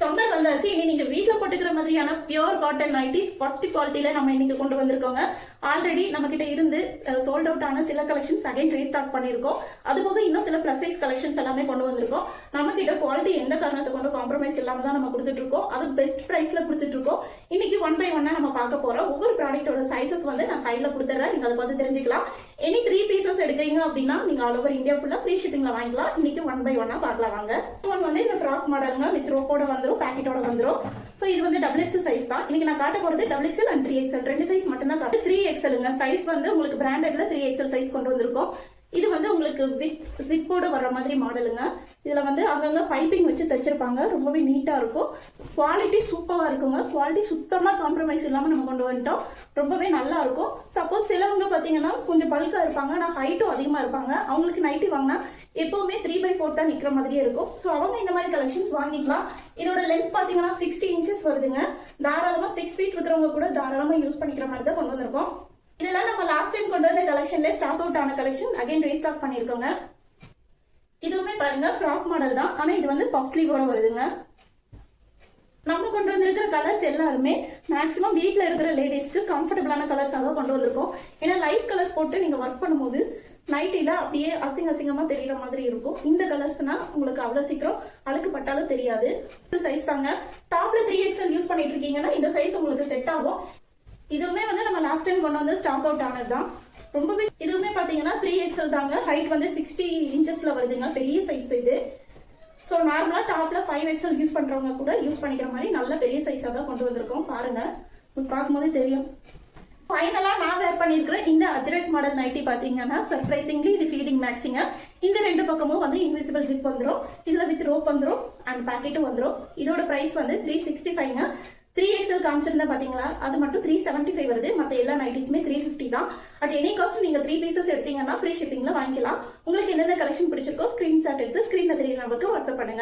Summer வந்தாச்சு. இனி நீங்க வீட்ல போட்டுக்கிற மாதிரியான பியூர் காட்டன் நைட்டிஸ் ஃபர்ஸ்ட் குவாலிட்டியில நம்ம இன்னைக்கு கொண்டு வந்திருக்கோங்க. ஆல்ரெடி நம்ம கிட்ட இருந்து சோல்ட் அவுட் ஆன சில கலெக்ஷன்ஸ் அகைன் ரீஸ்டாக் பண்ணியிருக்கோம். அது போக இன்னும் சில பிளஸ் சைஸ் கலெக்ஷன்ஸ் எல்லாமே கொண்டு வந்திருக்கோம். நம்ம கிட்ட குவாலிட்டி எந்த காரணத்தை கொண்டு காம்ப்ரமைஸ் இல்லாம தான் நம்ம கொடுத்துட்டு இருக்கோம். அது பெஸ்ட் பிரைஸ்ல கொடுத்துட்டு இருக்கோம். இன்னைக்கு ஒன் பை ஒன்னா நம்ம பார்க்க போறோம். ஒவ்வொரு ப்ராடக்ட்டோட சைஸஸ் வந்து நான் சைட்ல கொடுத்துறேன். நீங்க அதை பார்த்து தெரிஞ்சுக்கலாம். எனி 3 பீசஸ் எடுக்கிறீங்க அப்படின்னா நீங்க ஆல் ஓவர் இந்தியா ஃபுல்லா ஃப்ரீ ஷிப்பிங்ல வாங்கிக்கலாம். இன்னைக்கு ஒன் பை ஒன்னா பார்க்கலாம் வாங்க. ஒன் வந்து இந்த ஃப்ராக் மாடலுங்க வித் ரோப்போட வந்துரும், பாக்கெட்டோட வந்துரும். சோ இது வந்து XXL சைஸ் தான். இன்னைக்கு நான் காட்ட போறது XXL and 3XL ரெண்டு சைஸ் மட்டும் தான் காட்டு. 3XLங்க சைஸ் வந்து உங்களுக்கு பிராண்டட்ல 3XL சைஸ் கொண்டு வந்திருக்கோம். இது வந்து உங்களுக்கு வித் ஜிப்போட வர்ற மாதிரி மாடலுங்க. இதுல வந்து அங்கங்க பைப்பிங் வச்சு தைச்சிருப்பாங்க. ரொம்பவே நீட்டா இருக்கும். குவாலிட்டி சூப்பரா இருக்குங்க. குவாலிட்டி சுத்தமா காம்ப்ரமைஸ் இல்லாம நம்ம கொண்டு வந்துட்டோம். ரொம்பவே நல்லா இருக்கும். சப்போஸ் சிலவங்க பாத்தீங்கன்னா கொஞ்சம் பல்கா இருப்பாங்க, ஆனா ஹைட்டும் அதிகமா இருப்பாங்க. அவங்களுக்கு நைட்டி வாங்கினா எப்பவுமே 3/4 தான் நிக்கிற மாதிரியே இருக்கும். ஸோ அவங்க இந்த மாதிரி கலெக்ஷன்ஸ் வாங்கிக்கலாம். இதோட லென்த் பாத்தீங்கன்னா 60 இன்ச்சஸ் வருதுங்க. தாராளமா 6 ஃபீட் இருக்கிறவங்க கூட தாராளமா யூஸ் பண்ணிக்கிற மாதிரி தான் கொண்டு வந்திருக்கோம். இதெல்லாம் நம்ம லாஸ்ட் டைம் கொண்டு வந்த கலெக்ஷன்ல ஸ்டாக் அவுட் ஆன கலெக்ஷன் அகைன் ரீஸ்டாக் பண்ணிருக்கோங்க. இதுவுமே பாருங்க ஃப்ராக் மாடல் தான், ஆனா இது வந்து பஃப் ஸ்லீவோட வருதுங்க. நம்ம கொண்டு வந்திருக்கிற கலர்ஸ் எல்லாருமே மேக்ஸிமம் வீட்டில் இருக்கிற லேடிஸ்க்கு கம்ஃபர்டபுளான கலர்ஸ் தான் கொண்டு வந்திருக்கோம். ஏன்னா லைட் கலர்ஸ் போட்டு நீங்க ஒர்க் பண்ணும்போது நைட்டில அப்படியே அசிங்கமா தெரியற மாதிரி இருக்கும். இந்த கலர்ஸ்னா உங்களுக்கு அவ்வளவு சீக்கிரம் அழுக்கு பட்டாலும் தெரியாது. இந்த சைஸ் தாங்க. டாப்ல 3XL யூஸ் பண்ணிட்டு இருக்கீங்கன்னா இந்த சைஸ் உங்களுக்கு செட் ஆகும். இதுவுமே வந்து நம்ம லாஸ்ட் டைம் கொண்டு வந்து ஸ்டாக் அவுட் ஆனதுதான். ரொம்பவே இதுவுமே பாத்தீங்கன்னா 3XL தாங்க. ஹைட் வந்து 60 இன்ச்சஸ்ல வருதுங்க. பெரிய சைஸ் இது. ஸோ நார்மலா டாப்ல 5XL யூஸ் பண்றவங்க கூட யூஸ் பண்ணிக்கிற மாதிரி நல்ல பெரிய சைஸா தான் கொண்டு வந்திருக்கோம். பாருங்க, உங்களுக்கு பார்க்கும்போது தெரியும். ஃபைனலா நான் வேர் பண்ணிருக்கிற இந்த அஜ்ரக் மாடல் நைட்டி பாத்தீங்கன்னா சர்ப்ரைசிங்லி இது ஃபீடிங் மேக்ஸிங்க. இந்த ரெண்டு பக்கமும் வந்து இன்விசிபிள் ஜிப் வந்துடும். இதுல வித் ரோப் வந்துடும் அண்ட் பாக்கெட்டும் வந்துடும். இதோட பிரைஸ் வந்து 365ங்க. 3XL காமிச்சிருந்தா பாத்தீங்களா, அது மட்டும் 375 வருது. மற்ற எல்லா நைட்டிஸுமே 350 தான். அட் எனி காஸ்ட் நீங்க 3 பீசஸ் எடுத்தீங்கன்னா ஃப்ரீ ஷிப்பிங்ல வாங்கிக்கலாம். உங்களுக்கு எந்தெந்த கலெக்ஷன் பிடிச்சிருக்கோ ஸ்கிரீன்ஷாட் எடுத்து ஸ்கிரீன்ல தெரியற நம்பருக்கு வாட்ஸ்அப் பண்ணுங்க.